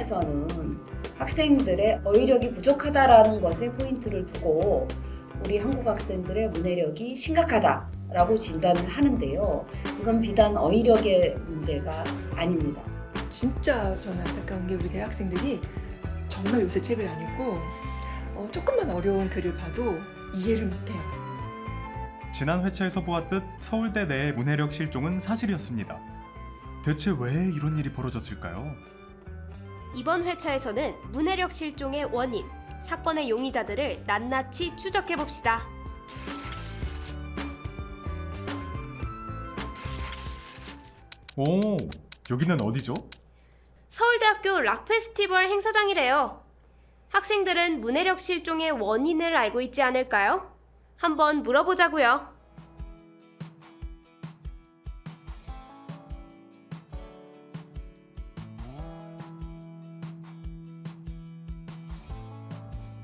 시장에서는 학생들의 어휘력이 부족하다라는 것에 포인트를 두고 우리 한국 학생들의 문해력이 심각하다라고 진단을 하는데요. 이건 비단 어휘력의 문제가 아닙니다. 진짜 저는 안타까운 게 우리 대학생들이 정말 요새 책을 안 읽고 조금만 어려운 글을 봐도 이해를 못해요. 지난 회차에서 보았듯 서울대 내의 문해력 실종은 사실이었습니다. 대체 왜 이런 일이 벌어졌을까요? 이번 회차에서는 문해력 실종의 원인, 사건의 용의자들을 낱낱이 추적해봅시다. 오, 여기는 어디죠? 서울대학교 락페스티벌 행사장이래요. 학생들은 문해력 실종의 원인을 알고 있지 않을까요? 한번 물어보자고요.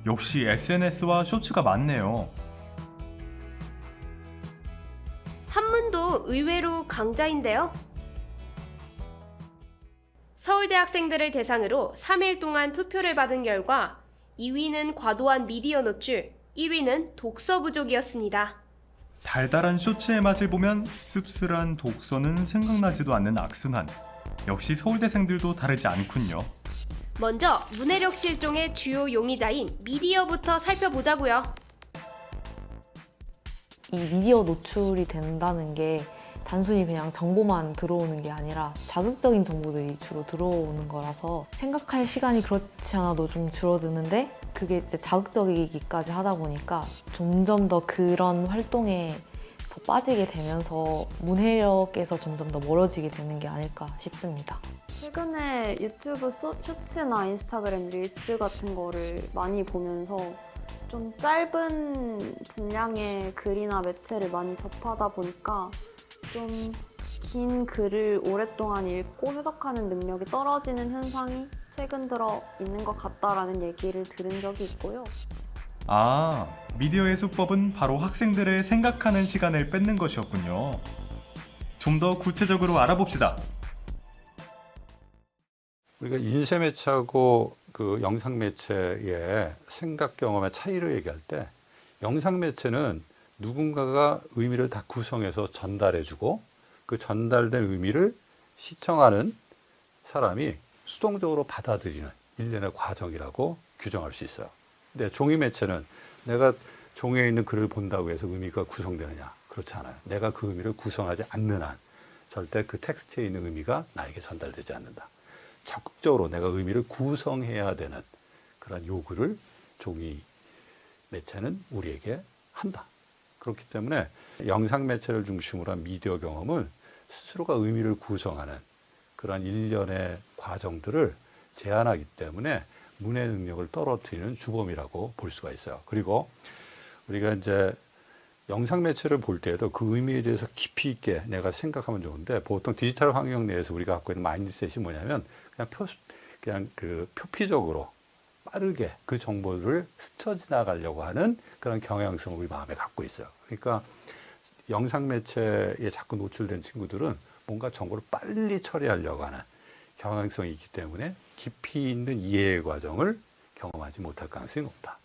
역시 SNS와 쇼츠가 많네요. 한문도 의외로 강자인데요. 서울대 학생들을 대상으로 3일 동안 투표를 받은 결과 2위는 과도한 미디어 노출, 1위는 독서 부족이었습니다. 달달한 쇼츠의 맛을 보면 씁쓸한 독서는 생각나지도 않는 악순환. 역시 서울대생들도 다르지 않군요. 먼저 문해력 실종의 주요 용의자인 미디어부터 살펴보자고요. 이 미디어 노출이 된다는 게 단순히 그냥 정보만 들어오는 게 아니라 자극적인 정보들이 주로 들어오는 거라서 생각할 시간이 그렇지 않아도 좀 줄어드는데 그게 이제 자극적이기까지 하다 보니까 점점 더 그런 활동에 더 빠지게 되면서 문해력에서 점점 더 멀어지게 되는 게 아닐까 싶습니다. 최근에 유튜브 쇼츠나 인스타그램 릴스 같은 거를 많이 보면서 좀 짧은 분량의 글이나 매체를 많이 접하다 보니까 좀 긴 글을 오랫동안 읽고 해석하는 능력이 떨어지는 현상이 최근 들어 있는 것 같다라는 얘기를 들은 적이 있고요. 아, 미디어의 수법은 바로 학생들의 생각하는 시간을 뺏는 것이었군요. 좀 더 구체적으로 알아봅시다. 우리가 인쇄 매체하고 그 영상 매체의 생각 경험의 차이를 얘기할 때 영상 매체는 누군가가 의미를 다 구성해서 전달해주고 그 전달된 의미를 시청하는 사람이 수동적으로 받아들이는 일련의 과정이라고 규정할 수 있어요. 근데 종이 매체는 내가 종이에 있는 글을 본다고 해서 의미가 구성되느냐? 그렇지 않아요. 내가 그 의미를 구성하지 않는 한 절대 그 텍스트에 있는 의미가 나에게 전달되지 않는다. 적극적으로 내가 의미를 구성해야 되는 그런 요구를 종이 매체는 우리에게 한다. 그렇기 때문에 영상 매체를 중심으로 한 미디어 경험은 스스로가 의미를 구성하는 그런 일련의 과정들을 제한하기 때문에 문해 능력을 떨어뜨리는 주범이라고 볼 수가 있어요. 그리고 우리가 이제 영상 매체를 볼 때에도 그 의미에 대해서 깊이 있게 내가 생각하면 좋은데 보통 디지털 환경 내에서 우리가 갖고 있는 마인드셋이 뭐냐면 그냥 그 표피적으로 빠르게 그 정보를 스쳐 지나가려고 하는 그런 경향성을 우리 마음에 갖고 있어요. 그러니까 영상 매체에 자꾸 노출된 친구들은 뭔가 정보를 빨리 처리하려고 하는 경향성이 있기 때문에 깊이 있는 이해의 과정을 경험하지 못할 가능성이 높다.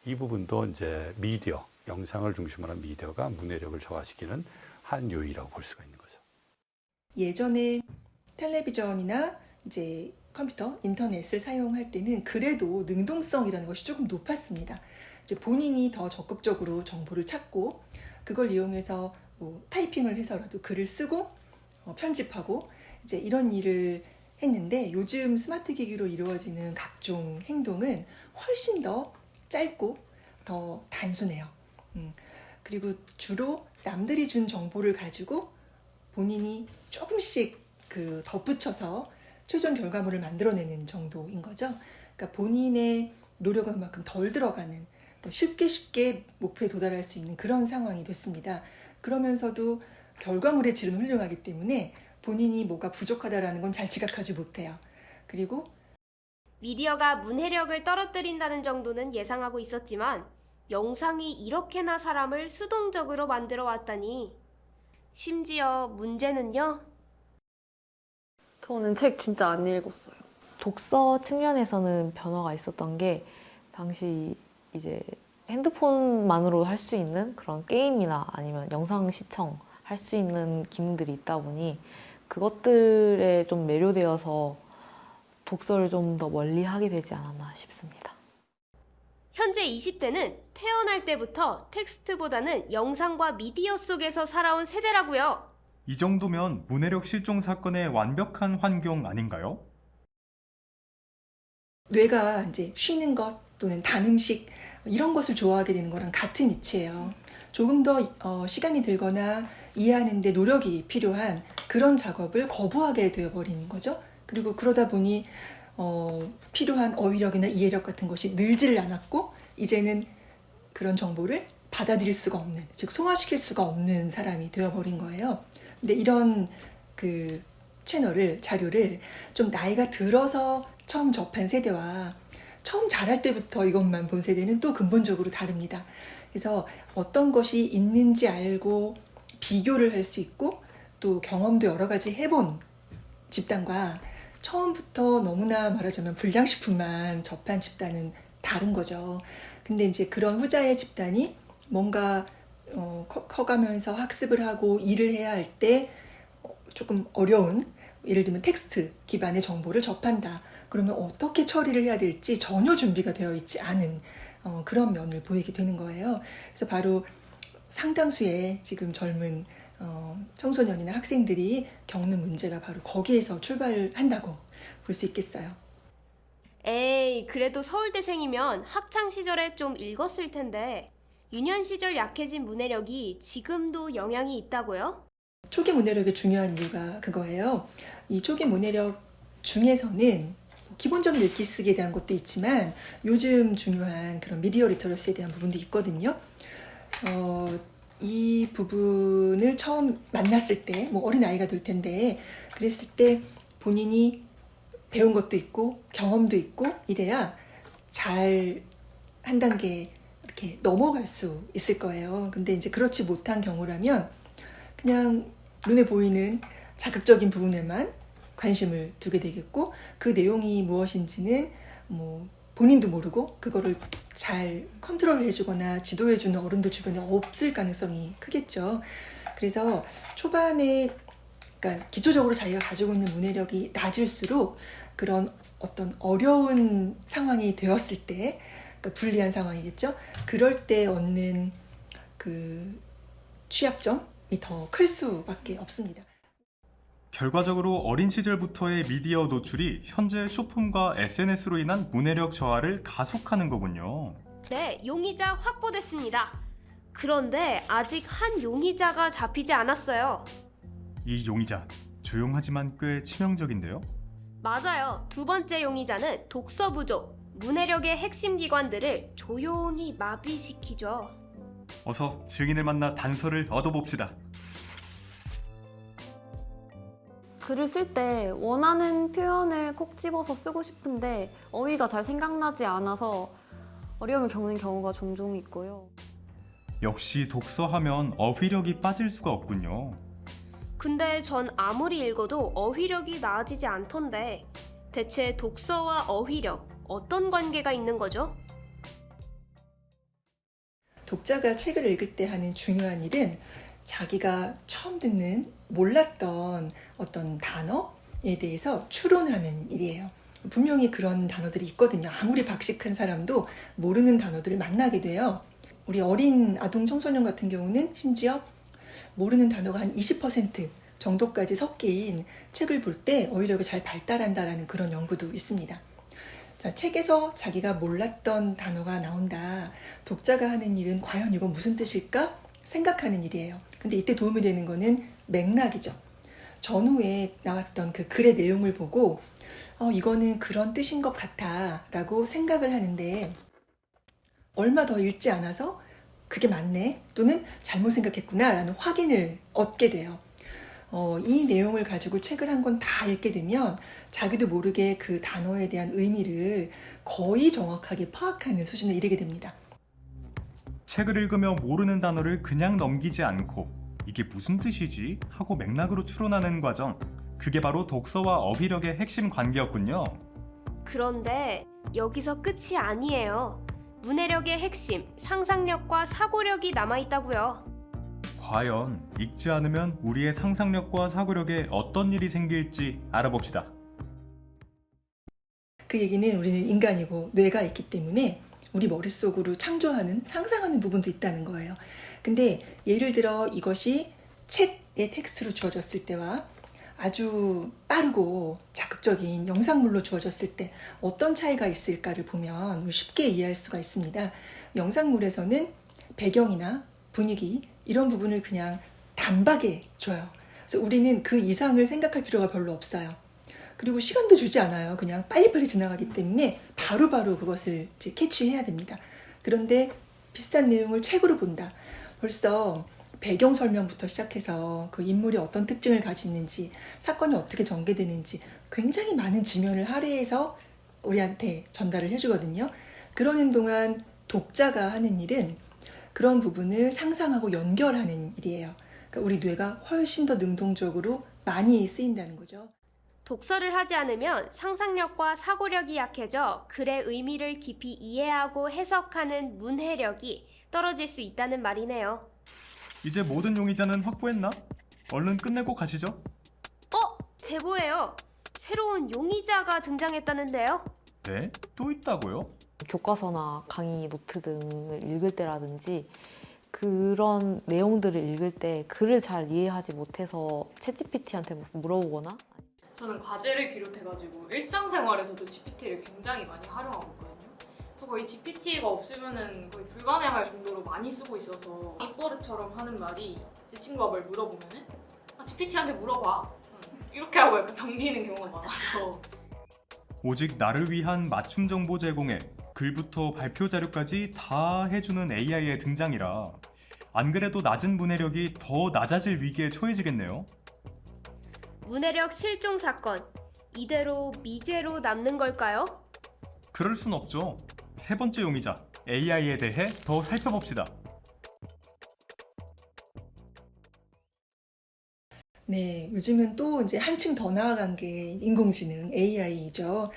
이 부분도 이제 미디어, 영상을 중심으로 한 미디어가 문해력을 저하시키는 한 요인이라고 볼 수가 있는 거죠. 예전에 텔레비전이나 이제 컴퓨터, 인터넷을 사용할 때는 그래도 능동성이라는 것이 조금 높았습니다. 이제 본인이 더 적극적으로 정보를 찾고 그걸 이용해서 뭐 타이핑을 해서라도 글을 쓰고 편집하고 이제 이런 일을 했는데 요즘 스마트 기기로 이루어지는 각종 행동은 훨씬 더 짧고 더 단순해요. 그리고 주로 남들이 준 정보를 가지고 본인이 조금씩 그 덧붙여서 최종 결과물을 만들어내는 정도인 거죠. 그러니까 본인의 노력은 그만큼 덜 들어가는 더 쉽게 목표에 도달할 수 있는 그런 상황이 됐습니다. 그러면서도 결과물의 질은 훌륭하기 때문에 본인이 뭐가 부족하다라는 건 잘 지각하지 못해요. 그리고 미디어가 문해력을 떨어뜨린다는 정도는 예상하고 있었지만 영상이 이렇게나 사람을 수동적으로 만들어 왔다니. 심지어 문제는요. 저는 책 진짜 안 읽었어요. 독서 측면에서는 변화가 있었던 게 당시 이제 핸드폰만으로 할 수 있는 그런 게임이나 아니면 영상 시청 할 수 있는 기능들이 있다 보니 그것들에 좀 매료되어서 독서를 좀 더 멀리 하게 되지 않았나 싶습니다. 현재 20대는 태어날 때부터 텍스트보다는 영상과 미디어 속에서 살아온 세대라고요. 이 정도면 문해력 실종 사건의 완벽한 환경 아닌가요? 뇌가 이제 쉬는 것 또는 단 음식 이런 것을 좋아하게 되는 거랑 같은 이치예요. 조금 더 시간이 들거나 이해하는 데 노력이 필요한 그런 작업을 거부하게 되어버리는 거죠. 그리고 그러다 보니 필요한 어휘력이나 이해력 같은 것이 늘지를 않았고 이제는 그런 정보를 받아들일 수가 없는, 즉 소화시킬 수가 없는 사람이 되어버린 거예요. 근데 이런 그 채널을, 자료를 좀 나이가 들어서 처음 접한 세대와 처음 자랄 때부터 이것만 본 세대는 또 근본적으로 다릅니다. 그래서 어떤 것이 있는지 알고 비교를 할 수 있고 또 경험도 여러 가지 해본 집단과 처음부터 너무나 말하자면 불량식품만 접한 집단은 다른 거죠. 근데 이제 그런 후자의 집단이 뭔가 커가면서 학습을 하고 일을 해야 할 때 조금 어려운, 예를 들면 텍스트 기반의 정보를 접한다. 그러면 어떻게 처리를 해야 될지 전혀 준비가 되어 있지 않은 그런 면을 보이게 되는 거예요. 그래서 바로 상당수의 지금 젊은 청소년이나 학생들이 겪는 문제가 바로 거기에서 출발한다고 볼 수 있겠어요. 에이, 그래도 서울대생이면 학창 시절에 좀 읽었을 텐데 유년 시절 약해진 문해력이 지금도 영향이 있다고요? 초기 문해력이 중요한 이유가 그거예요. 이 초기 문해력 중에서는 기본적인 읽기 쓰기에 대한 것도 있지만 요즘 중요한 그런 미디어 리터러시에 대한 부분도 있거든요. 이 부분을 처음 만났을 때, 뭐 어린 아이가 될 텐데, 그랬을 때 본인이 배운 것도 있고 경험도 있고 이래야 잘 한 단계 이렇게 넘어갈 수 있을 거예요. 근데 이제 그렇지 못한 경우라면 그냥 눈에 보이는 자극적인 부분에만 관심을 두게 되겠고 그 내용이 무엇인지는 뭐 본인도 모르고 그거를 잘 컨트롤 해주거나 지도해주는 어른들 주변에 없을 가능성이 크겠죠. 그래서 초반에 그러니까 기초적으로 자기가 가지고 있는 문해력이 낮을수록 그런 어떤 어려운 상황이 되었을 때 그러니까 불리한 상황이겠죠. 그럴 때 얻는 그 취약점이 더 클 수밖에 없습니다. 결과적으로 어린 시절부터의 미디어 노출이 현재 쇼폼과 SNS로 인한 문해력 저하를 가속하는 거군요. 네, 용의자 확보됐습니다. 그런데 아직 한 용의자가 잡히지 않았어요. 이 용의자, 조용하지만 꽤 치명적인데요? 맞아요. 두 번째 용의자는 독서 부족, 문해력의 핵심 기관들을 조용히 마비시키죠. 어서 증인을 만나 단서를 얻어봅시다. 글을 쓸 때 원하는 표현을 콕 집어서 쓰고 싶은데 어휘가 잘 생각나지 않아서 어려움을 겪는 경우가 종종 있고요. 역시 독서하면 어휘력이 빠질 수가 없군요. 근데 전 아무리 읽어도 어휘력이 나아지지 않던데 대체 독서와 어휘력 어떤 관계가 있는 거죠? 독자가 책을 읽을 때 하는 중요한 일은 자기가 처음 듣는 몰랐던 어떤 단어에 대해서 추론하는 일이에요. 분명히 그런 단어들이 있거든요. 아무리 박식한 사람도 모르는 단어들을 만나게 돼요. 우리 어린 아동 청소년 같은 경우는 심지어 모르는 단어가 한 20% 정도까지 섞인 책을 볼 때 어휘력이 잘 발달한다라는 그런 연구도 있습니다. 자, 책에서 자기가 몰랐던 단어가 나온다. 독자가 하는 일은 과연 이건 무슨 뜻일까? 생각하는 일이에요. 근데 이때 도움이 되는 거는 맥락이죠. 전후에 나왔던 그 글의 내용을 보고 이거는 그런 뜻인 것 같아 라고 생각을 하는데 얼마 더 읽지 않아서 그게 맞네 또는 잘못 생각했구나 라는 확인을 얻게 돼요. 이 내용을 가지고 책을 한 권 다 읽게 되면 자기도 모르게 그 단어에 대한 의미를 거의 정확하게 파악하는 수준에 이르게 됩니다. 책을 읽으며 모르는 단어를 그냥 넘기지 않고 이게 무슨 뜻이지? 하고 맥락으로 추론하는 과정. 그게 바로 독서와 어휘력의 핵심 관계였군요. 그런데 여기서 끝이 아니에요. 문해력의 핵심, 상상력과 사고력이 남아있다고요. 과연 읽지 않으면 우리의 상상력과 사고력에 어떤 일이 생길지 알아봅시다. 그 얘기는 우리는 인간이고 뇌가 있기 때문에 우리 머릿속으로 창조하는, 상상하는 부분도 있다는 거예요. 근데 예를 들어 이것이 책의 텍스트로 주어졌을 때와 아주 빠르고 자극적인 영상물로 주어졌을 때 어떤 차이가 있을까를 보면 쉽게 이해할 수가 있습니다. 영상물에서는 배경이나 분위기 이런 부분을 그냥 단박에 줘요. 그래서 우리는 그 이상을 생각할 필요가 별로 없어요. 그리고 시간도 주지 않아요. 그냥 빨리빨리 지나가기 때문에 바로바로 그것을 이제 캐치해야 됩니다. 그런데 비슷한 내용을 책으로 본다. 벌써 배경 설명부터 시작해서 그 인물이 어떤 특징을 가지는지, 사건이 어떻게 전개되는지 굉장히 많은 지면을 할애해서 우리한테 전달을 해주거든요. 그러는 동안 독자가 하는 일은 그런 부분을 상상하고 연결하는 일이에요. 그러니까 우리 뇌가 훨씬 더 능동적으로 많이 쓰인다는 거죠. 독서를 하지 않으면 상상력과 사고력이 약해져 글의 의미를 깊이 이해하고 해석하는 문해력이 떨어질 수 있다는 말이네요. 이제 모든 용의자는 확보했나? 얼른 끝내고 가시죠. 제보예요. 새로운 용의자가 등장했다는데요. 네? 또 있다고요? 교과서나 강의 노트 등을 읽을 때라든지 그런 내용들을 읽을 때 글을 잘 이해하지 못해서 챗GPT한테 물어보거나 저는 과제를 비롯해가지고 일상생활에서도 GPT를 굉장히 많이 활용하고 있거든요. 저 거의 GPT가 없으면은 거의 불가능할 정도로 많이 쓰고 있어서 입버릇처럼 하는 말이 제 친구가 뭘 물어보면은 GPT한테 물어봐 이렇게 하고 약간 넘기는 경우가 많아서 오직 나를 위한 맞춤 정보 제공에 글부터 발표 자료까지 다 해주는 AI의 등장이라 안 그래도 낮은 문해력이 더 낮아질 위기에 처해지겠네요. 문해력 실종 사건, 이대로 미제로 남는 걸까요? 그럴 순 없죠. 세 번째 용의자, AI에 대해 더 살펴봅시다. 네, 요즘은 또 이제 한층 더 나아간 게 인공지능, AI죠.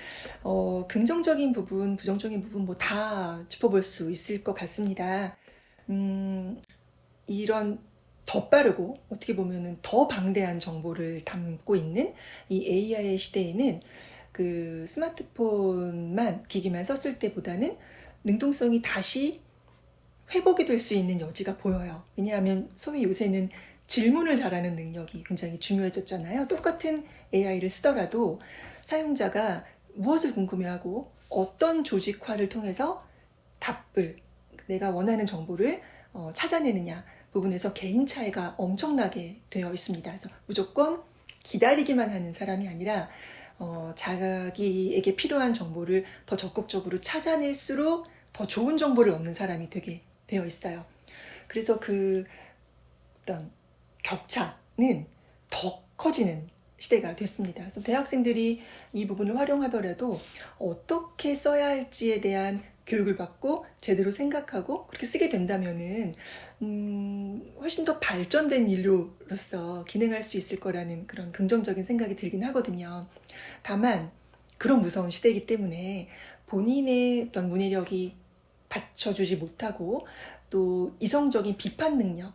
긍정적인 부분, 부정적인 부분 뭐 다 짚어볼 수 있을 것 같습니다. 이런 더 빠르고 어떻게 보면은 더 방대한 정보를 담고 있는 이 AI의 시대에는 그 스마트폰만, 기기만 썼을 때보다는 능동성이 다시 회복이 될 수 있는 여지가 보여요. 왜냐하면 소위 요새는 질문을 잘하는 능력이 굉장히 중요해졌잖아요. 똑같은 AI를 쓰더라도 사용자가 무엇을 궁금해하고 어떤 조직화를 통해서 답을, 내가 원하는 정보를 찾아내느냐 부분에서 개인 차이가 엄청나게 되어 있습니다. 그래서 무조건 기다리기만 하는 사람이 아니라 자기에게 필요한 정보를 더 적극적으로 찾아낼수록 더 좋은 정보를 얻는 사람이 되게 되어 있어요. 그래서 그 어떤 격차는 더 커지는 시대가 됐습니다. 그래서 대학생들이 이 부분을 활용하더라도 어떻게 써야 할지에 대한 교육을 받고 제대로 생각하고 그렇게 쓰게 된다면은 훨씬 더 발전된 인류로서 기능할 수 있을 거라는 그런 긍정적인 생각이 들긴 하거든요. 다만 그런 무서운 시대이기 때문에 본인의 어떤 문해력이 받쳐주지 못하고 또 이성적인 비판 능력,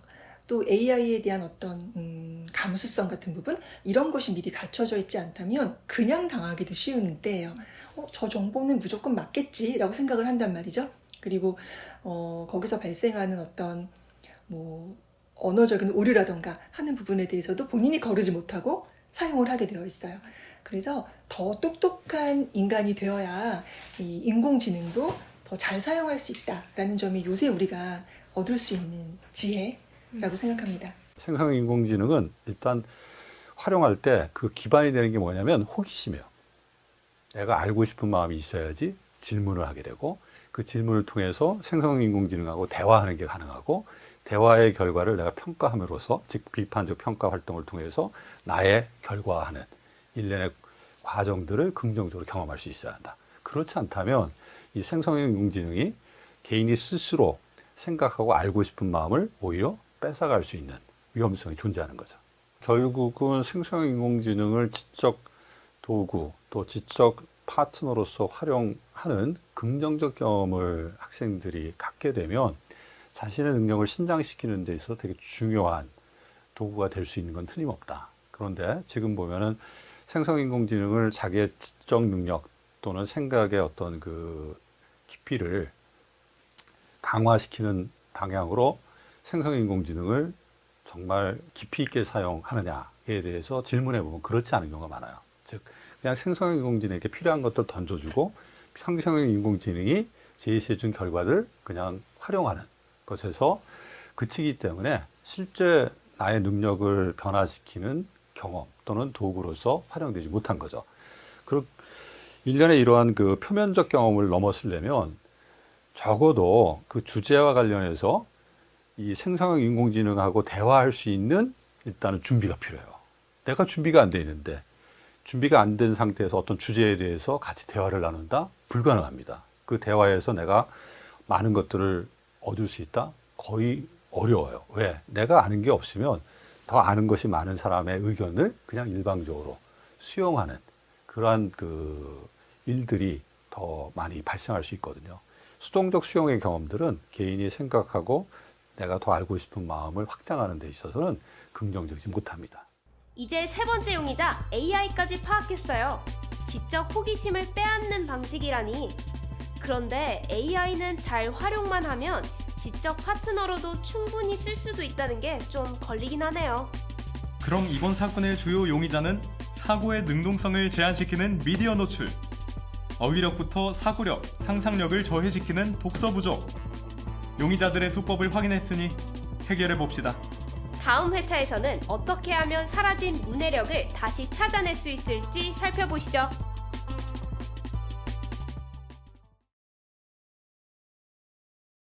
또 AI에 대한 어떤 감수성 같은 부분, 이런 것이 미리 갖춰져 있지 않다면 그냥 당하기도 쉬운 때예요. 저 정보는 무조건 맞겠지라고 생각을 한단 말이죠. 그리고 거기서 발생하는 어떤 뭐 언어적인 오류라던가 하는 부분에 대해서도 본인이 거르지 못하고 사용을 하게 되어 있어요. 그래서 더 똑똑한 인간이 되어야 이 인공지능도 더 잘 사용할 수 있다라는 점이 요새 우리가 얻을 수 있는 지혜라고 생각합니다. 생성인공지능은 일단 활용할 때 그 기반이 되는 게 뭐냐면 호기심이에요. 내가 알고 싶은 마음이 있어야지 질문을 하게 되고 그 질문을 통해서 생성인공지능하고 대화하는 게 가능하고 대화의 결과를 내가 평가함으로써 즉 비판적 평가 활동을 통해서 나의 결과화하는 일련의 과정들을 긍정적으로 경험할 수 있어야 한다. 그렇지 않다면 이 생성인공지능이 개인이 스스로 생각하고 알고 싶은 마음을 오히려 뺏어갈 수 있는 위험성이 존재하는 거죠. 결국은 생성인공지능을 지적 도구 또 지적 파트너로서 활용하는 긍정적 경험을 학생들이 갖게 되면 자신의 능력을 신장시키는 데 있어서 되게 중요한 도구가 될 수 있는 건 틀림없다. 그런데 지금 보면은 생성인공지능을 자기의 지적 능력 또는 생각의 어떤 그 깊이를 강화시키는 방향으로 생성인공지능을 정말 깊이 있게 사용하느냐에 대해서 질문해 보면 그렇지 않은 경우가 많아요. 즉 그냥 생성인공지능에게 필요한 것들 던져주고 생성인공지능이 제시해준 결과들 그냥 활용하는 것에서 그치기 때문에 실제 나의 능력을 변화시키는 경험 또는 도구로서 활용되지 못한 거죠. 그리고 일련의 이러한 그 표면적 경험을 넘어서려면 적어도 그 주제와 관련해서 이 생성형 인공지능하고 대화할 수 있는 일단은 준비가 필요해요. 내가 준비가 안 돼 있는데 준비가 안 된 상태에서 어떤 주제에 대해서 같이 대화를 나눈다? 불가능합니다. 그 대화에서 내가 많은 것들을 얻을 수 있다? 거의 어려워요. 왜? 내가 아는 게 없으면 더 아는 것이 많은 사람의 의견을 그냥 일방적으로 수용하는 그러한 그 일들이 더 많이 발생할 수 있거든요. 수동적 수용의 경험들은 개인이 생각하고 내가 더 알고 싶은 마음을 확장하는 데 있어서는 긍정적이지 못합니다. 이제 세 번째 용의자 AI까지 파악했어요. 지적 호기심을 빼앗는 방식이라니. 그런데 AI는 잘 활용만 하면 지적 파트너로도 충분히 쓸 수도 있다는 게 좀 걸리긴 하네요. 그럼 이번 사건의 주요 용의자는 사고의 능동성을 제한시키는 미디어 노출, 어휘력부터 사고력, 상상력을 저해시키는 독서 부족. 용의자들의 수법을 확인했으니 해결해 봅시다. 다음 회차에서는 어떻게 하면 사라진 문해력을 다시 찾아낼 수 있을지 살펴보시죠.